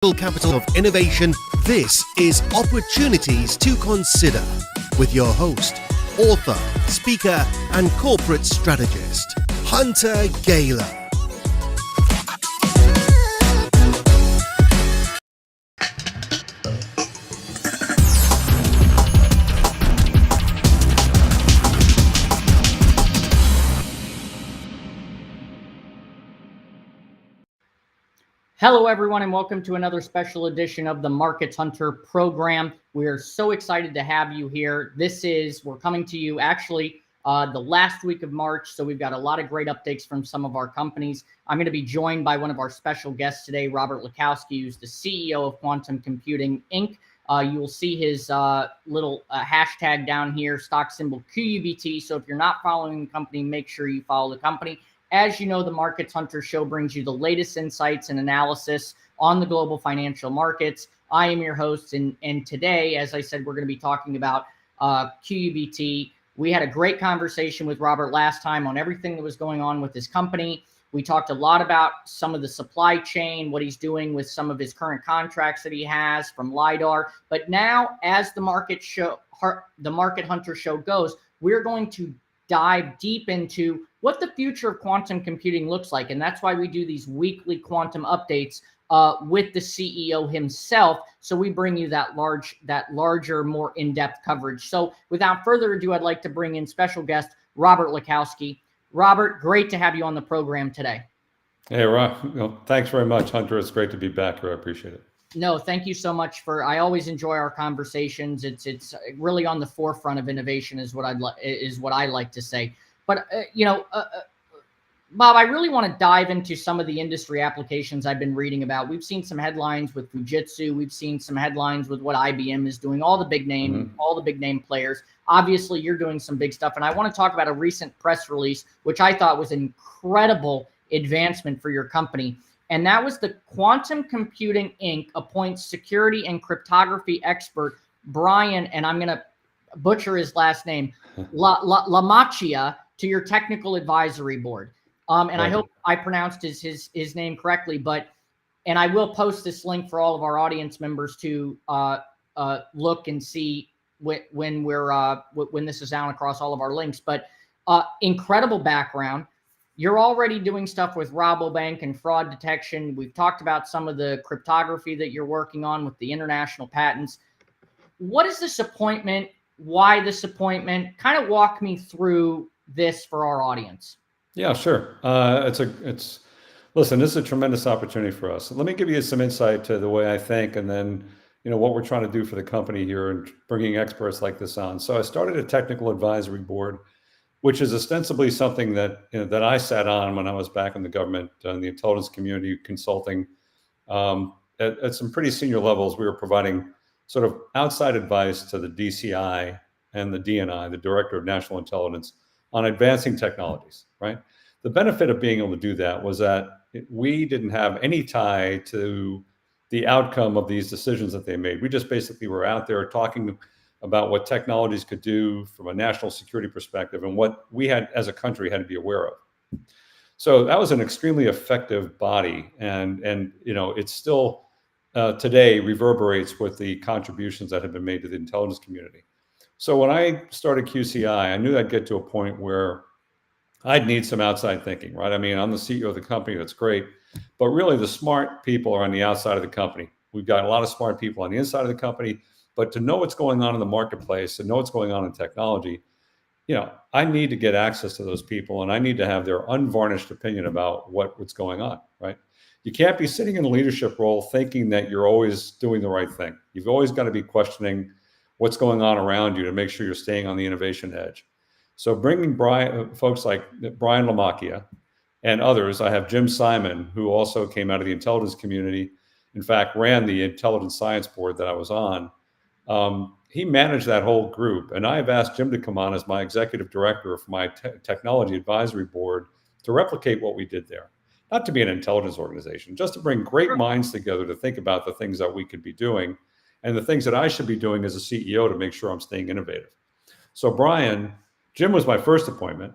Capital of Innovation. This is Opportunities to Consider with your host, author, speaker, and corporate strategist, Hunter Gaylor. Hello, everyone, and welcome to another special edition of the Markets Hunter program. We are so excited to have you here. We're coming to you actually the last week of March, so we've got a lot of great updates from some of our companies. I'm going to be joined by one of our special guests today, Robert Lekowski, who's the CEO of Quantum Computing, Inc. You will see his little hashtag down here, stock symbol QUBT. So if you're not following the company, make sure you follow the company. As you know, the Markets Hunter show brings you the latest insights and analysis on the global financial markets. I am your host, and today, as I said, we're going to be talking about QUBT. We had a great conversation with Robert last time on everything that was going on with his company. We talked a lot about some of the supply chain, what he's doing with some of his current contracts that he has from LiDAR. But now, as the Market Hunter show goes, we're going to dive deep into what the future of quantum computing looks like. And that's why we do these weekly quantum updates with the CEO himself. So we bring you that larger, more in-depth coverage. So without further ado, I'd like to bring in special guest, Robert Lekowski. Robert, great to have you on the program today. Hey, Rob. Thanks very much, Hunter. It's great to be back here. I appreciate it. No, thank you so much I always enjoy our conversations. It's really on the forefront of innovation is what I like to say. But, Bob, I really want to dive into some of the industry applications I've been reading about. We've seen some headlines with Fujitsu. We've seen some headlines with what IBM is doing, all the big name players. Obviously, you're doing some big stuff. And I want to talk about a recent press release, which I thought was an incredible advancement for your company. And that was the Quantum Computing, Inc. appoints security and cryptography expert Brian, and I'm going to butcher his last name, Lamacchia, to your technical advisory board. And I hope I pronounced his name correctly, and I will post this link for all of our audience members to look and see when this is down across all of our links. But incredible background. You're already doing stuff with Rabobank and fraud detection. We've talked about some of the cryptography that you're working on with the international patents. What is this appointment? Why this appointment? Kind of walk me through this for our audience. Yeah, sure. Listen, this is a tremendous opportunity for us. Let me give you some insight to the way I think, and then, what we're trying to do for the company here and bringing experts like this on. So I started a technical advisory board, which is ostensibly something that that I sat on when I was back in the government, in the intelligence community, consulting at some pretty senior levels. We were providing sort of outside advice to the DCI and the DNI, the Director of National Intelligence, on advancing technologies, right? The benefit of being able to do that was that we didn't have any tie to the outcome of these decisions that they made. We just basically were out there talking about what technologies could do from a national security perspective and what we had as a country had to be aware of. So that was an extremely effective body, and it still today reverberates with the contributions that have been made to the intelligence community. So when I started QCI, I knew I'd get to a point where I'd need some outside thinking, right? I mean, I'm the CEO of the company, that's great, but really the smart people are on the outside of the company. We've got a lot of smart people on the inside of the company. But to know what's going on in the marketplace and know what's going on in technology, I need to get access to those people, and I need to have their unvarnished opinion about what's going on, right? You can't be sitting in a leadership role thinking that you're always doing the right thing. You've always got to be questioning what's going on around you to make sure you're staying on the innovation edge. So bringing folks like Brian Lamacchia and others, I have Jim Simon, who also came out of the intelligence community, in fact, ran the intelligence science board that I was on. He managed that whole group, and I've asked Jim to come on as my executive director for my technology advisory board to replicate what we did there. Not to be an intelligence organization, just to bring great minds together to think about the things that we could be doing and the things that I should be doing as a CEO to make sure I'm staying innovative. So Jim was my first appointment.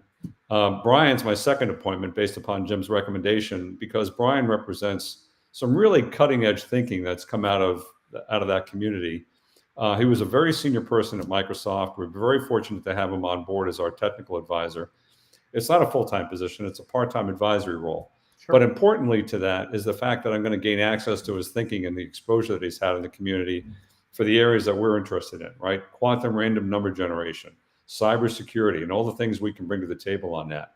Brian's my second appointment based upon Jim's recommendation, because Brian represents some really cutting edge thinking that's come out of that community. He was a very senior person at Microsoft. We're very fortunate to have him on board as our technical advisor. It's not a full-time position, it's a part-time advisory role. Sure. But importantly to that is the fact that I'm going to gain access to his thinking and the exposure that he's had in the community for the areas that we're interested in, right? Quantum random number generation, cybersecurity, and all the things we can bring to the table on that.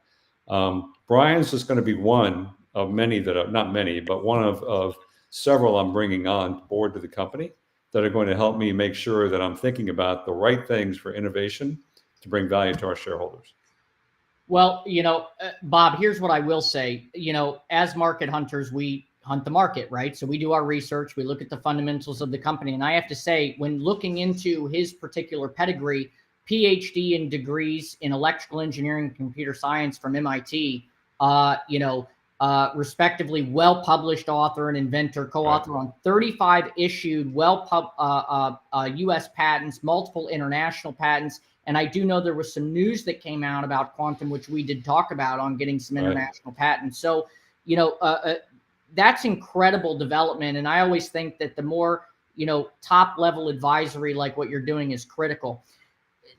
Brian's just going to be one of many that are, not many, but one of several I'm bringing on board to the company that are going to help me make sure that I'm thinking about the right things for innovation to bring value to our shareholders. Well, Bob, here's what I will say. As market hunters, we hunt the market, right? So we do our research, we look at the fundamentals of the company. And I have to say, when looking into his particular pedigree, PhD and degrees in electrical engineering and computer science from MIT, respectively well-published author and inventor, co-author on 35 issued U.S. patents, multiple international patents. And I do know there was some news that came out about quantum, which we did talk about on getting some international patents. So, that's incredible development. And I always think that the more, top level advisory like what you're doing is critical.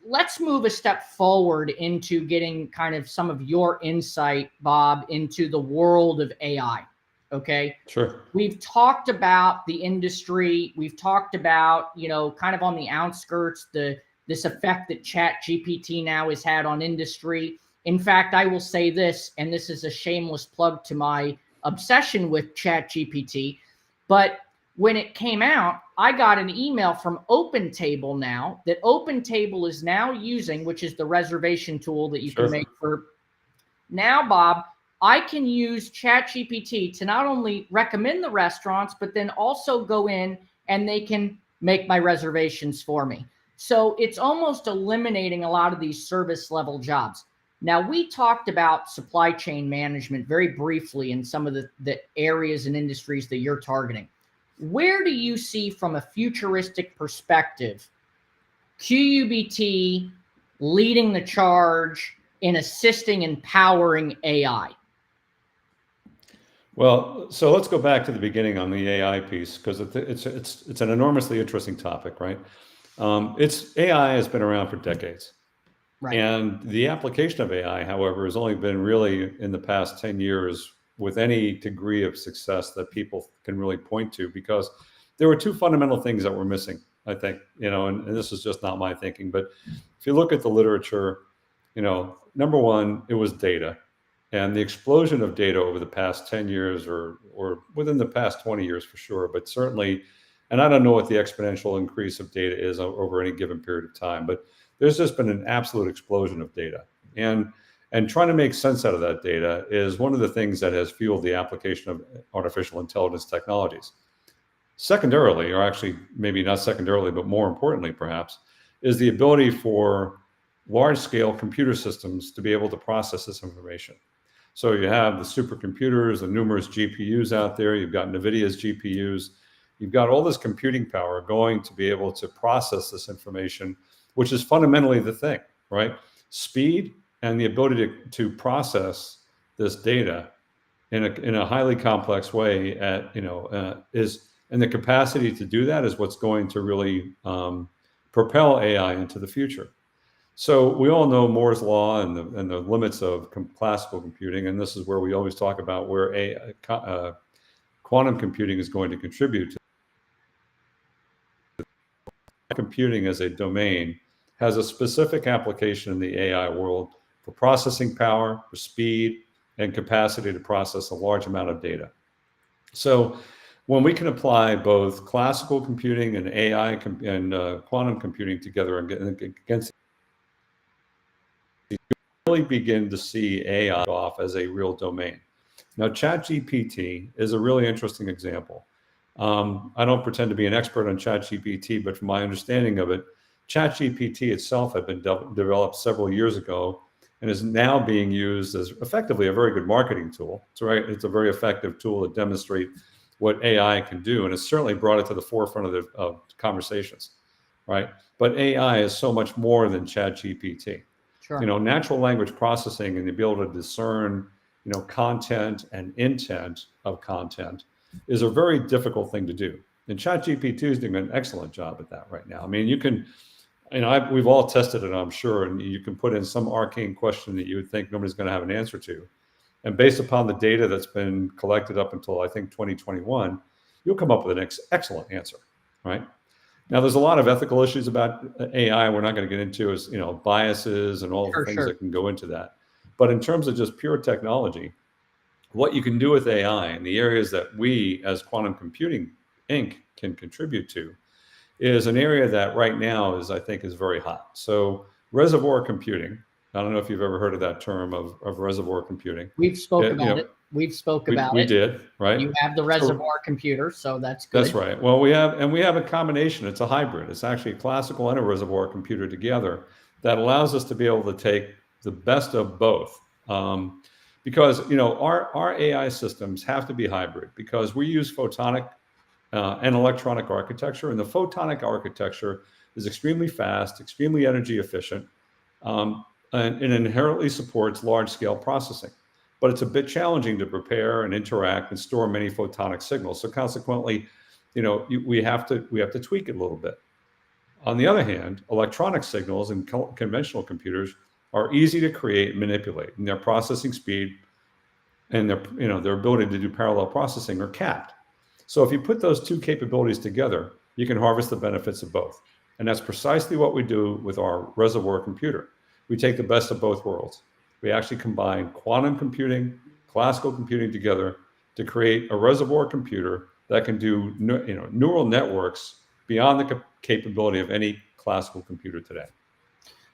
Let's move a step forward into getting kind of some of your insight, Bob, into the world of AI. Okay. Sure. We've talked about the industry. We've talked about, kind of on the outskirts, this effect that ChatGPT now has had on industry. In fact, I will say this, and this is a shameless plug to my obsession with ChatGPT, but when it came out, I got an email from OpenTable now that OpenTable is now using, which is the reservation tool that you can make for. Now, Bob, I can use ChatGPT to not only recommend the restaurants, but then also go in and they can make my reservations for me. So it's almost eliminating a lot of these service level jobs. Now, we talked about supply chain management very briefly in some of the areas and industries that you're targeting. Where do you see, from a futuristic perspective, QUBT leading the charge in assisting and powering AI? Well, so let's go back to the beginning on the AI piece, because it's an enormously interesting topic, right? AI has been around for decades. Right. And the application of AI, however, has only been really in the past 10 years with any degree of success that people can really point to, because there were two fundamental things that were missing, I think, and this is just not my thinking, but if you look at the literature, number one, it was data. And the explosion of data over the past 10 years or within the past 20 years for sure, but certainly, and I don't know what the exponential increase of data is over any given period of time, but there's just been an absolute explosion of data. And trying to make sense out of that data is one of the things that has fueled the application of artificial intelligence technologies. Secondarily, or actually maybe not secondarily, but more importantly perhaps, is the ability for large-scale computer systems to be able to process this information. So you have the supercomputers, the numerous GPUs out there, you've got NVIDIA's GPUs, you've got all this computing power going to be able to process this information, which is fundamentally the thing, right? Speed and the ability to process this data in a highly complex way and the capacity to do that is what's going to really propel AI into the future. So we all know Moore's law and the limits of classical computing, and this is where we always talk about where quantum computing is going to contribute to. Computing as a domain has a specific application in the AI world for processing power, for speed, and capacity to process a large amount of data. So when we can apply both classical computing and AI and quantum computing together against, you really begin to see AI off as a real domain. Now, ChatGPT is a really interesting example. I don't pretend to be an expert on ChatGPT, but from my understanding of it, ChatGPT itself had been developed several years ago and is now being used as effectively a very good marketing tool. It's a very effective tool to demonstrate what AI can do, and it's certainly brought it to the forefront of conversations, right? But AI is so much more than ChatGPT. Sure. Natural language processing and the ability to discern, content and intent of content is a very difficult thing to do. And ChatGPT is doing an excellent job at that right now. I mean, you can, we've all tested it, I'm sure, and you can put in some arcane question that you would think nobody's going to have an answer to. And based upon the data that's been collected up until, I think, 2021, you'll come up with an excellent answer, right? Now, there's a lot of ethical issues about AI we're not going to get into, as biases and all the things that can go into that. But in terms of just pure technology, what you can do with AI and the areas that we as Quantum Computing Inc. can contribute to is an area that right now is, I think, is very hot. So reservoir computing, I don't know if you've ever heard of that term of reservoir computing. We've spoken about it. We've spoken about it. We did, right? You have the reservoir computer, so that's good. That's right. Well, we have a combination. It's a hybrid. It's actually a classical and a reservoir computer together that allows us to be able to take the best of both. Because our AI systems have to be hybrid because we use photonic and electronic architecture, and the photonic architecture is extremely fast, extremely energy efficient, and it inherently supports large-scale processing. But it's a bit challenging to prepare and interact and store many photonic signals. So consequently, we have to tweak it a little bit. On the other hand, electronic signals in conventional computers are easy to create and manipulate, and their processing speed and their ability to do parallel processing are capped. So if you put those two capabilities together, you can harvest the benefits of both. And that's precisely what we do with our reservoir computer. We take the best of both worlds. We actually combine quantum computing, classical computing together to create a reservoir computer that can do neural networks beyond the capability of any classical computer today.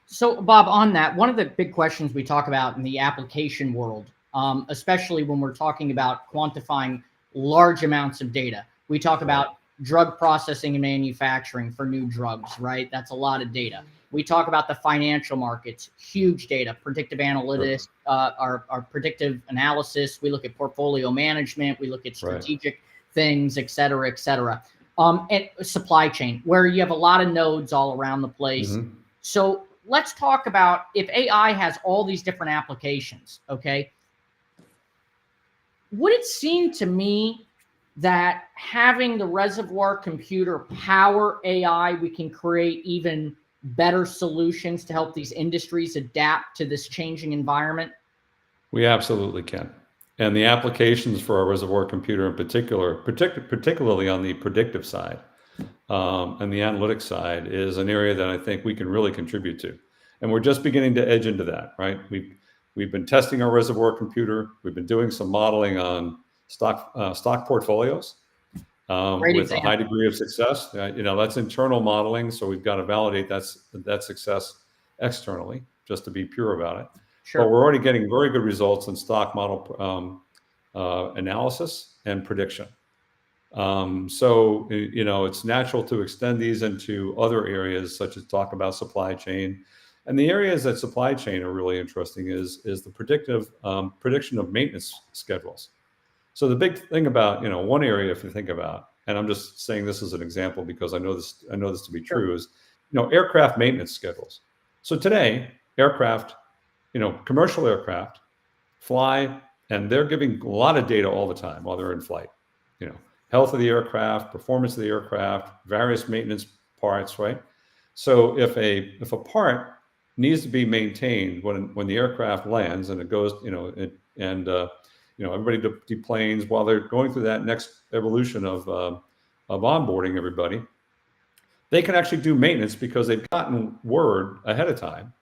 So, Bob, on that, one of the big questions we talk about in the application world, especially when we're talking about quantifying large amounts of data, we talk about drug processing and manufacturing for new drugs, right? That's a lot of data. We talk about the financial markets, huge data, predictive analytics, our predictive analysis. We look at portfolio management. We look at strategic things, et cetera, et cetera. And supply chain, where you have a lot of nodes all around the place. Mm-hmm. So let's talk about if AI has all these different applications, okay? Would it seem to me that having the reservoir computer power AI, we can create even better solutions to help these industries adapt to this changing environment? We absolutely can. And the applications for our reservoir computer in particular, particularly on the predictive side and the analytics side, is an area that I think we can really contribute to. And we're just beginning to edge into that, right? We've been testing our reservoir computer. We've been doing some modeling on stock portfolios with a high degree of success. That's internal modeling, so we've got to validate that success externally, just to be pure about it. Sure. But we're already getting very good results in stock model analysis and prediction. So it's natural to extend these into other areas, such as talk about supply chain. And the areas that supply chain are really interesting is the prediction of maintenance schedules. So the big thing about, one area, if you think about, and I'm just saying this as an example because I know this to be true, is, aircraft maintenance schedules. So today, aircraft, commercial aircraft fly, and they're giving a lot of data all the time while they're in flight. Health of the aircraft, performance of the aircraft, various maintenance parts, right? So if a part needs to be maintained when the aircraft lands and it goes, everybody deplanes while they're going through that next evolution of onboarding everybody, they can actually do maintenance because they've gotten word ahead of time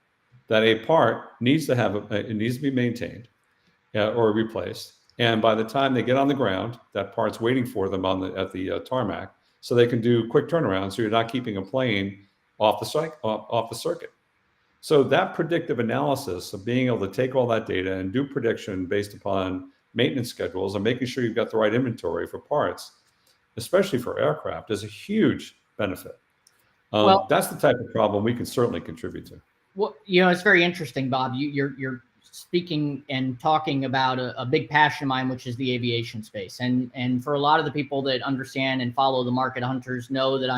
that a part needs to be maintained or replaced. And by the time they get on the ground, that part's waiting for them at the tarmac, so they can do quick turnaround. So you're not keeping a plane off the circuit. So that predictive analysis of being able to take all that data and do prediction based upon maintenance schedules and making sure you've got the right inventory for parts, especially for aircraft, is a huge benefit. That's the type of problem we can certainly contribute to. Well, it's very interesting, Bob. You're speaking and talking about a big passion of mine, which is the aviation space. And for a lot of the people that understand and follow the market hunters know that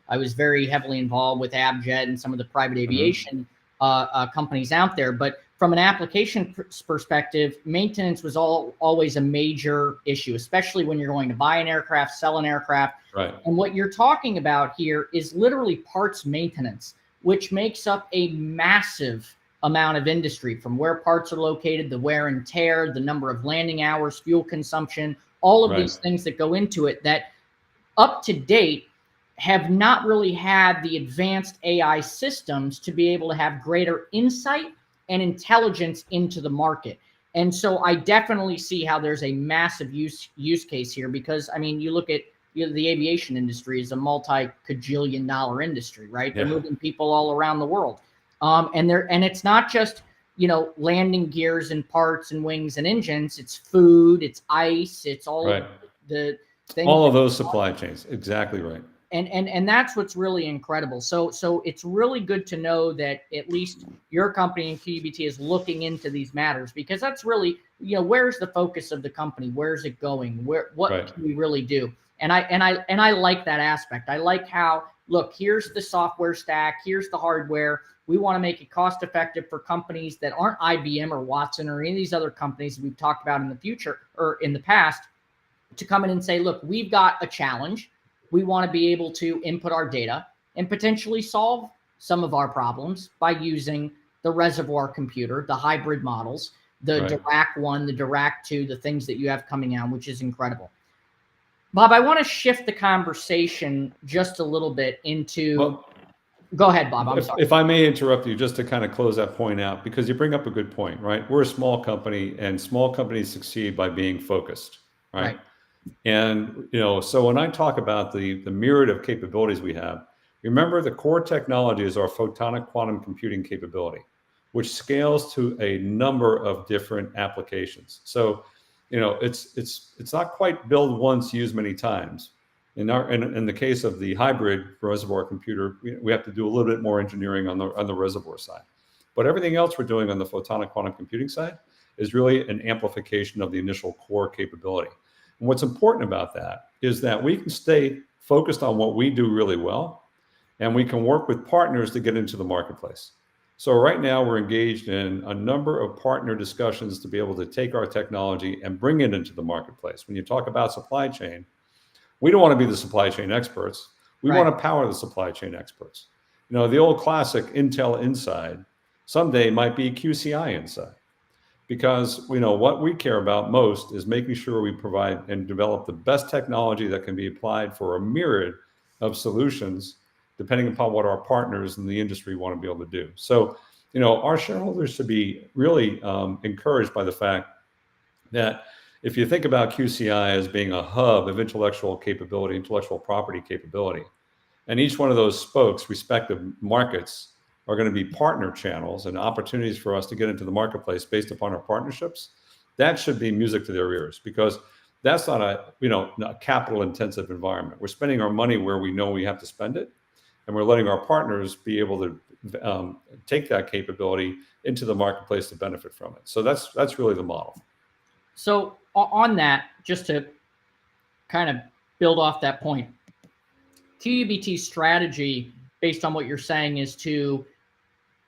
I was very heavily involved with Abjet and some of the private aviation companies out there. But from an application perspective, maintenance was always a major issue, especially when you're going to buy an aircraft, sell an aircraft. Right. And what you're talking about here is literally parts maintenance, which makes up a massive amount of industry, from where parts are located, the wear and tear, the number of landing hours, fuel consumption, all of these things that go into it that up to date have not really had the advanced AI systems to be able to have greater insight and intelligence into the market. And so I definitely see how there's a massive use case here, because I mean, you look at the aviation industry is a multi-cajillion dollar industry, right? They're moving people all around the world. And it's not just, landing gears and parts and wings and engines. It's food, it's ice, it's all the things. All of those supply chains. Exactly right. And that's what's really incredible. So it's really good to know that at least your company and QUBT is looking into these matters, because that's really, where's the focus of the company? Where's it going? What can we really do? And I like that aspect. I like how, look, here's the software stack, here's the hardware. We want to make it cost effective for companies that aren't IBM or Watson or any of these other companies we've talked about in the future or in the past, to come in and say, look, we've got a challenge. We want to be able to input our data and potentially solve some of our problems by using the reservoir computer, the hybrid models, the Dirac 1, the Dirac 2, the things that you have coming out, which is incredible. Bob, I want to shift the conversation just a little bit into... Go ahead, Bob. I'm sorry. If I may interrupt you just to kind of close that point out, because you bring up a good point, right? We're a small company, and small companies succeed by being focused, right? And, so when I talk about the myriad of capabilities we have, remember the core technology is our photonic quantum computing capability, which scales to a number of different applications. So, it's not quite build once, use many times. In the case of the hybrid reservoir computer, we have to do a little bit more engineering on the reservoir side. But everything else we're doing on the photonic quantum computing side is really an amplification of the initial core capability. And what's important about that is that we can stay focused on what we do really well, and we can work with partners to get into the marketplace. So right now we're engaged in a number of partner discussions to be able to take our technology and bring it into the marketplace. When you talk about supply chain, we don't want to be the supply chain experts. We want to power the supply chain experts. The old classic Intel inside someday might be QCI inside, because what we care about most is making sure we provide and develop the best technology that can be applied for a myriad of solutions, depending upon what our partners in the industry want to be able to do. So, our shareholders should be really encouraged by the fact that if you think about QCI as being a hub of intellectual capability, intellectual property capability, and each one of those spokes, respective markets, are going to be partner channels and opportunities for us to get into the marketplace based upon our partnerships, that should be music to their ears, because that's not a capital intensive environment. We're spending our money where we know we have to spend it, and we're letting our partners be able to take that capability into the marketplace to benefit from it. So that's really the model. So on that, just to kind of build off that point, QUBT's strategy, based on what you're saying, is to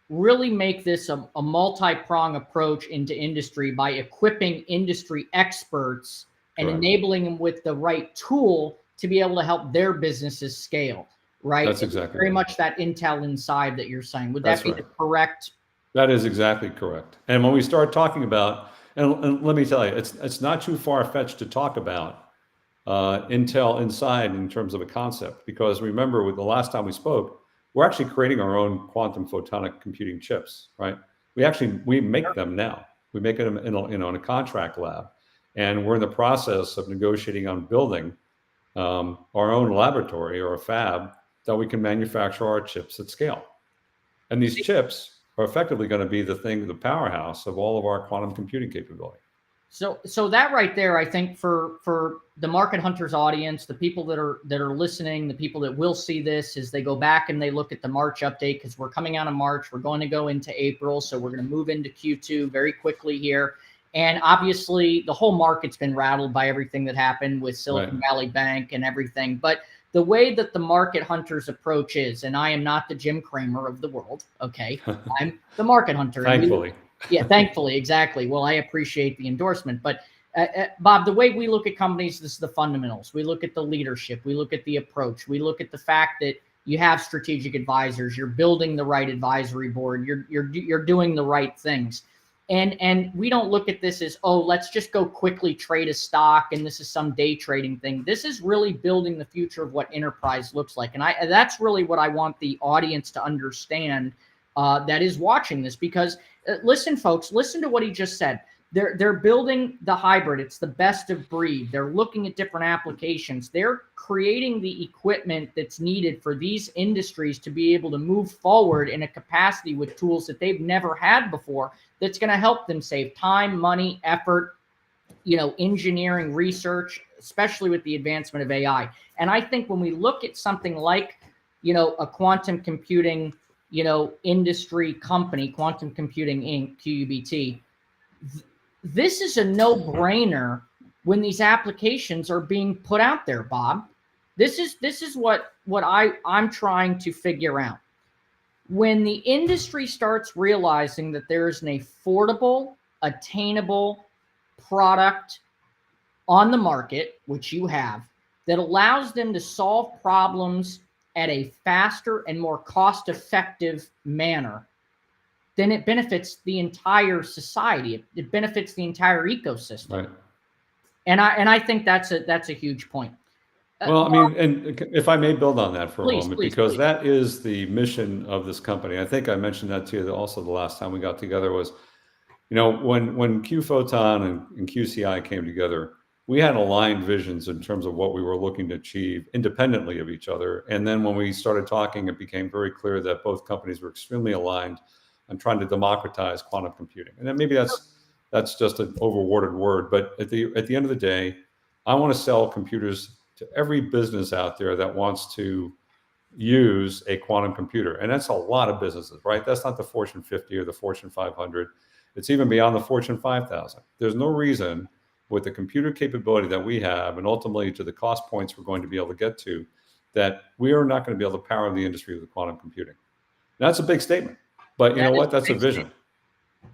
really make this a multi-prong approach into industry by equipping industry experts and enabling them with the right tool to be able to help their businesses scale, right? That's exactly very much that Intel inside that you're saying. Would that be the correct? That is exactly correct. And when we start talking about, and let me tell you, it's not too far-fetched to talk about Intel inside in terms of a concept, because remember, with the last time we spoke, we're actually creating our own quantum photonic computing chips, right? We make them now. We make them in a contract lab, and we're in the process of negotiating on building our own laboratory or a fab that we can manufacture our chips at scale. And these chips are effectively going to be the powerhouse of all of our quantum computing capability. So that right there, I think for the Market Hunters audience, the people that are listening, the people that will see this, as they go back and they look at the March update, because we're coming out of March, we're going to go into April, so we're going to move into Q2 very quickly here. And obviously, the whole market's been rattled by everything that happened with Silicon Valley Bank and everything. But the way that the Market Hunters approach is, and I am not the Jim Cramer of the world, okay? I'm the Market Hunter. Thankfully. Yeah, thankfully, exactly. Well, I appreciate the endorsement, but Bob, the way we look at companies, this is the fundamentals. We look at the leadership, we look at the approach, we look at the fact that you have strategic advisors, you're building the right advisory board, you're doing the right things. And we don't look at this as, oh, let's just go quickly trade a stock and this is some day trading thing. This is really building the future of what enterprise looks like. And that's really what I want the audience to understand that is watching this, because listen, folks, listen to what he just said. They're building the hybrid. It's the best of breed. They're looking at different applications. They're creating the equipment that's needed for these industries to be able to move forward in a capacity with tools that they've never had before. That's going to help them save time, money, effort, engineering, research, especially with the advancement of AI. And I think when we look at something like, a quantum computing, industry company, Quantum Computing Inc., QUBT, this is a no-brainer when these applications are being put out there, Bob. This is what I'm trying to figure out. When the industry starts realizing that there is an affordable, attainable product on the market, which you have, that allows them to solve problems at a faster and more cost-effective manner, then it benefits the entire society. It benefits the entire ecosystem. Right. And I think that's a huge point. Well, I mean, and if I may build on that for a moment, because please. that is the mission of this company. I think I mentioned that to you also the last time we got together was, when Q Photon and QCI came together, we had aligned visions in terms of what we were looking to achieve independently of each other. And then when we started talking, it became very clear that both companies were extremely aligned on trying to democratize quantum computing. And then maybe that's just an overworded word, but at the end of the day, I want to sell computers to every business out there that wants to use a quantum computer. And that's a lot of businesses, right? That's not the Fortune 50 or the Fortune 500. It's even beyond the Fortune 5,000. There's no reason with the computer capability that we have, and ultimately to the cost points we're going to be able to get to, that we are not going to be able to power the industry with quantum computing. Now, that's a big statement, but you know what? That's a vision.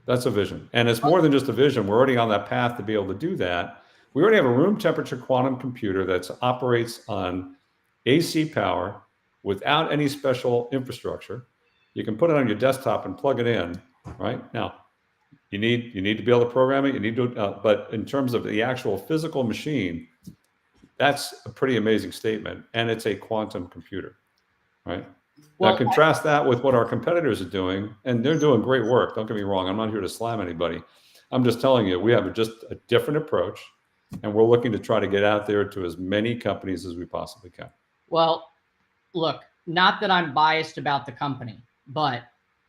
That's a vision. And it's more than just a vision. We're already on that path to be able to do that. We already have a room temperature quantum computer that operates on AC power without any special infrastructure. You can put it on your desktop and plug it in, right? Now, you need to be able to program it. You need to, but in terms of the actual physical machine, that's a pretty amazing statement. And it's a quantum computer, right? Now, contrast that with what our competitors are doing, and they're doing great work. Don't get me wrong. I'm not here to slam anybody. I'm just telling you, we have just a different approach, and we're looking to try to get out there to as many companies as we possibly can. Well, look, not that I'm biased about the company, but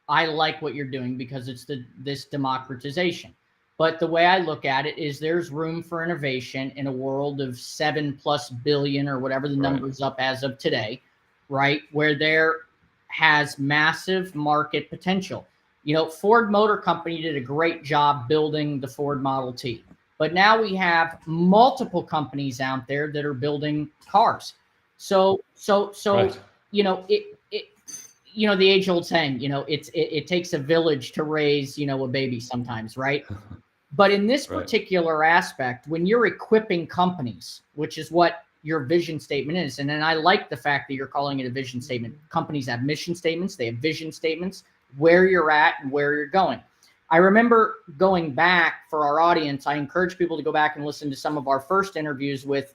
I like what you're doing because it's this democratization. But the way I look at it is there's room for innovation in a world of 7+ billion or whatever the number's up as of today, right? Where there has massive market potential. Ford Motor Company did a great job building the Ford Model T, but now we have multiple companies out there that are building cars. So right. The age old saying, it takes a village to raise, a baby sometimes, right? But in this particular aspect, when you're equipping companies, which is what your vision statement is, and then I like the fact that you're calling it a vision statement. Companies have mission statements, they have vision statements, where you're at and where you're going. I remember going back for our audience. I encourage people to go back and listen to some of our first interviews with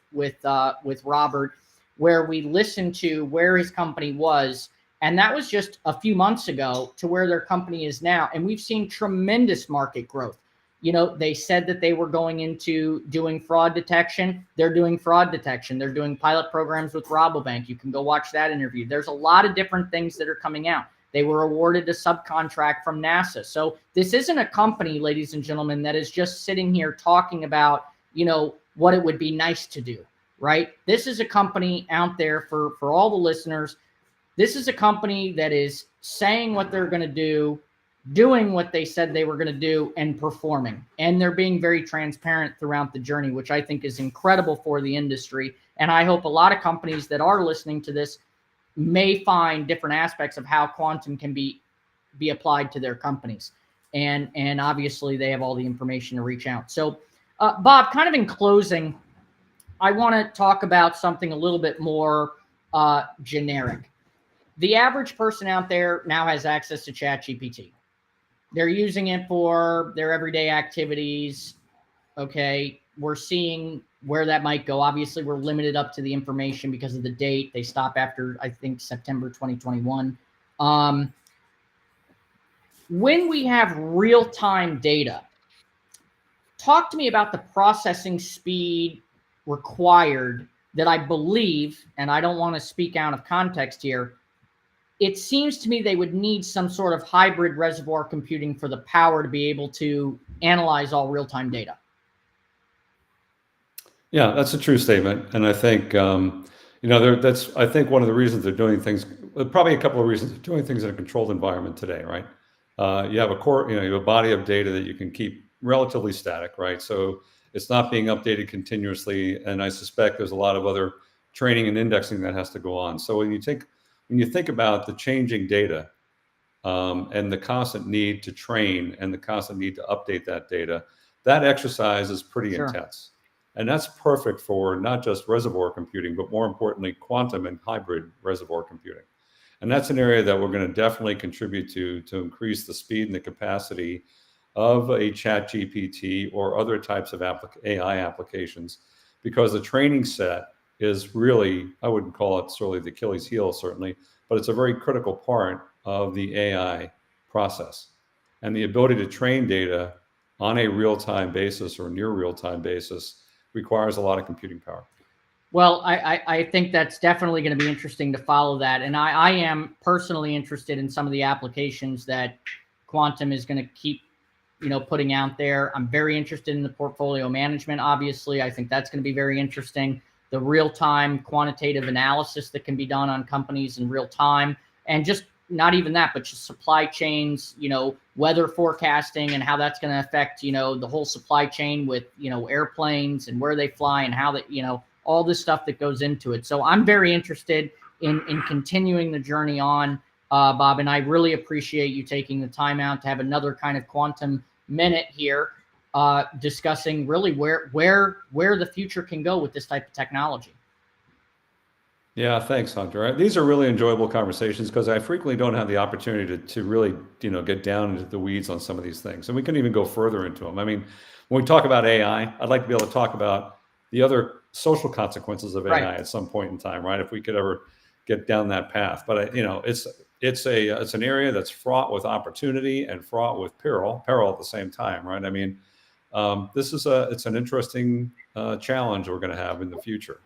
Robert, where we listened to where his company was. And that was just a few months ago to where their company is now. And we've seen tremendous market growth. They said that they were going into doing fraud detection. They're doing fraud detection. They're doing pilot programs with Rabobank. You can go watch that interview. There's a lot of different things that are coming out. They were awarded a subcontract from NASA. So this isn't a company, ladies and gentlemen, that is just sitting here talking about, what it would be nice to do, right? This is a company out there for all the listeners. This is a company that is saying what they're going to do, doing what they said they were going to do, and performing. And they're being very transparent throughout the journey, which I think is incredible for the industry. And I hope a lot of companies that are listening to this may find different aspects of how quantum can be applied to their companies. and obviously they have all the information to reach out. So, Bob, kind of in closing, I want to talk about something a little bit more generic. The average person out there now has access to ChatGPT. They're using it for their everyday activities. Okay, we're seeing where that might go. Obviously, we're limited up to the information because of the date. They stop after, I think, September 2021. When we have real-time data, talk to me about the processing speed required that I believe, and I don't want to speak out of context here, it seems to me they would need some sort of hybrid reservoir computing for the power to be able to analyze all real-time data. Yeah, that's a true statement. And I think, that's, I think one of the reasons they're doing things, probably a couple of reasons they're doing things in a controlled environment today, right? You have a core, you have a body of data that you can keep relatively static, right? So it's not being updated continuously. And I suspect there's a lot of other training and indexing that has to go on. So when you think about the changing data, and the constant need to train and the constant need to update that data, that exercise is pretty intense. And that's perfect for not just reservoir computing, but more importantly, quantum and hybrid reservoir computing. And that's an area that we're going to definitely contribute to increase the speed and the capacity of a ChatGPT or other types of AI applications, because the training set is really, I wouldn't call it certainly the Achilles heel, certainly, but it's a very critical part of the AI process. And the ability to train data on a real-time basis or near real-time basis requires a lot of computing power. Well, I think that's definitely going to be interesting to follow that. And I am personally interested in some of the applications that quantum is going to keep, putting out there. I'm very interested in the portfolio management. Obviously, I think that's going to be very interesting. The real-time quantitative analysis that can be done on companies in real time, and just not even that, but just supply chains, weather forecasting and how that's going to affect, the whole supply chain with, airplanes and where they fly and how that, all this stuff that goes into it. So I'm very interested in continuing the journey on, Bob, and I really appreciate you taking the time out to have another kind of quantum minute here, discussing really where the future can go with this type of technology. Yeah, thanks, Hunter. These are really enjoyable conversations because I frequently don't have the opportunity to really, get down into the weeds on some of these things. And we can even go further into them. I mean, when we talk about AI, I'd like to be able to talk about the other social consequences of AI at some point in time, right? If we could ever get down that path. But, it's an area that's fraught with opportunity and fraught with peril at the same time, right? I mean, it's an interesting challenge we're going to have in the future.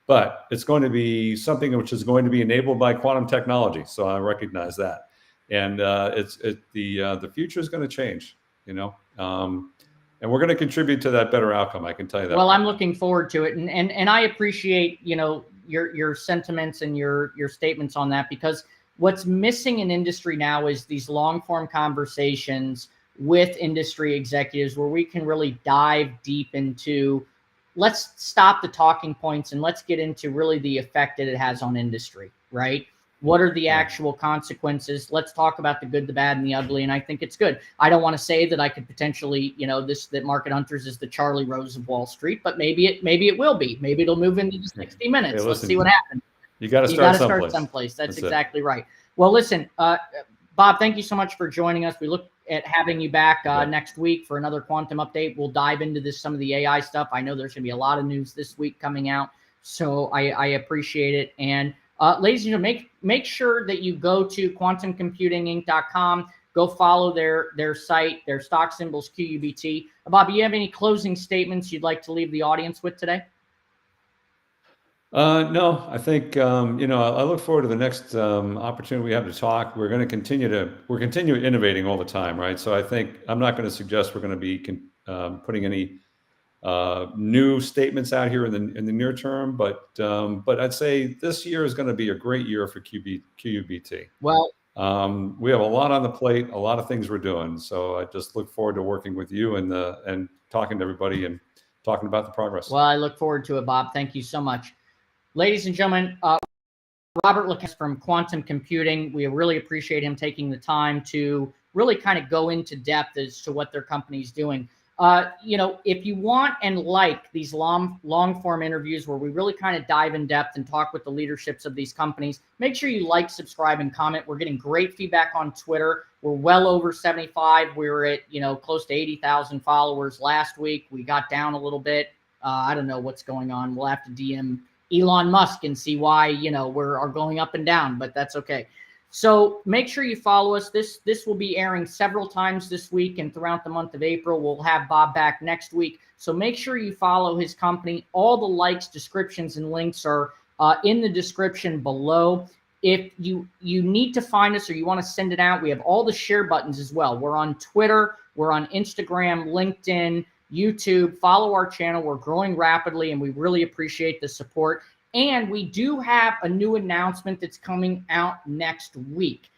But it's going to be something which is going to be enabled by quantum technology. So I recognize that, and the future is going to change, and we're going to contribute to that better outcome. I can tell you that. Well, I'm looking forward to it, and I appreciate your sentiments and your statements on that, because what's missing in industry now is these long form conversations with industry executives where we can really dive deep into. Let's stop the talking points and let's get into really the effect that it has on industry, right? What are the actual consequences? Let's talk about the good, the bad, and the ugly. And I think it's good. I don't want to say that I could potentially, that Market Hunters is the Charlie Rose of Wall Street, but maybe it will be. Maybe it'll move into the 60 minutes. Hey, Let's see what happens. You got to start someplace. That's exactly right. Well, listen, Bob, thank you so much for joining us. We look at having you back next week for another quantum update. We'll dive into some of the AI stuff. I know there's going to be a lot of news this week coming out, so I appreciate it. And ladies and gentlemen, make sure that you go to quantumcomputinginc.com. Go follow their site. Their stock symbol's QUBT. Bob, do you have any closing statements you'd like to leave the audience with today? No, I think, I look forward to the next opportunity we have to talk. We're continue innovating all the time, right? So I think I'm not going to suggest we're going to be putting any new statements out here in the near term, but I'd say this year is going to be a great year for QUBT. Well, we have a lot on the plate, a lot of things we're doing. So I just look forward to working with you and talking to everybody and talking about the progress. Well, I look forward to it, Bob. Thank you so much. Ladies and gentlemen, Robert Lecast from Quantum Computing. We really appreciate him taking the time to really kind of go into depth as to what their company's doing. If you want and like these long form interviews where we really kind of dive in depth and talk with the leaderships of these companies, make sure you like, subscribe, and comment. We're getting great feedback on Twitter. We're well over 75. We were at, close to 80,000 followers last week. We got down a little bit. I don't know what's going on. We'll have to DM Elon Musk and see why, we're going up and down, but that's okay. So make sure you follow us. This will be airing several times this week and throughout the month of April. We'll have Bob back next week. So make sure you follow his company. All the likes, descriptions, and links are in the description below. If you need to find us or you want to send it out, we have all the share buttons as well. We're on Twitter. We're on Instagram, LinkedIn, YouTube. Follow our channel. We're growing rapidly, and we really appreciate the support. And we do have a new announcement that's coming out next week.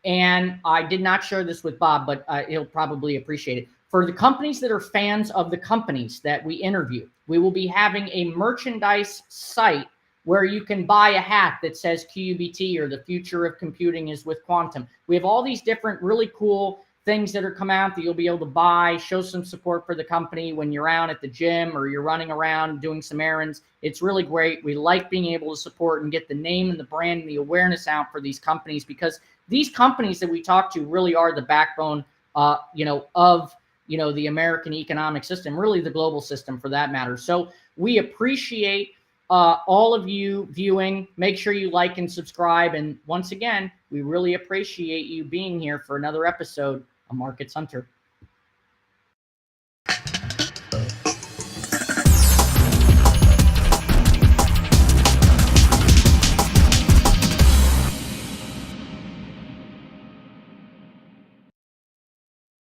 And I did not share this with Bob, but he'll probably appreciate it. For the companies that are fans of the companies that we interview, we will be having a merchandise site where you can buy a hat that says QUBT or the future of computing is with quantum. We have all these different really cool things that are come out that you'll be able to buy, show some support for the company when you're out at the gym or you're running around doing some errands. It's really great. We like being able to support and get the name and the brand and the awareness out for these companies, because these companies that we talk to really are the backbone, of the American economic system, really the global system for that matter. So we appreciate all of you viewing. Make sure you like and subscribe. And once again, we really appreciate you being here for another episode of Markets Hunter.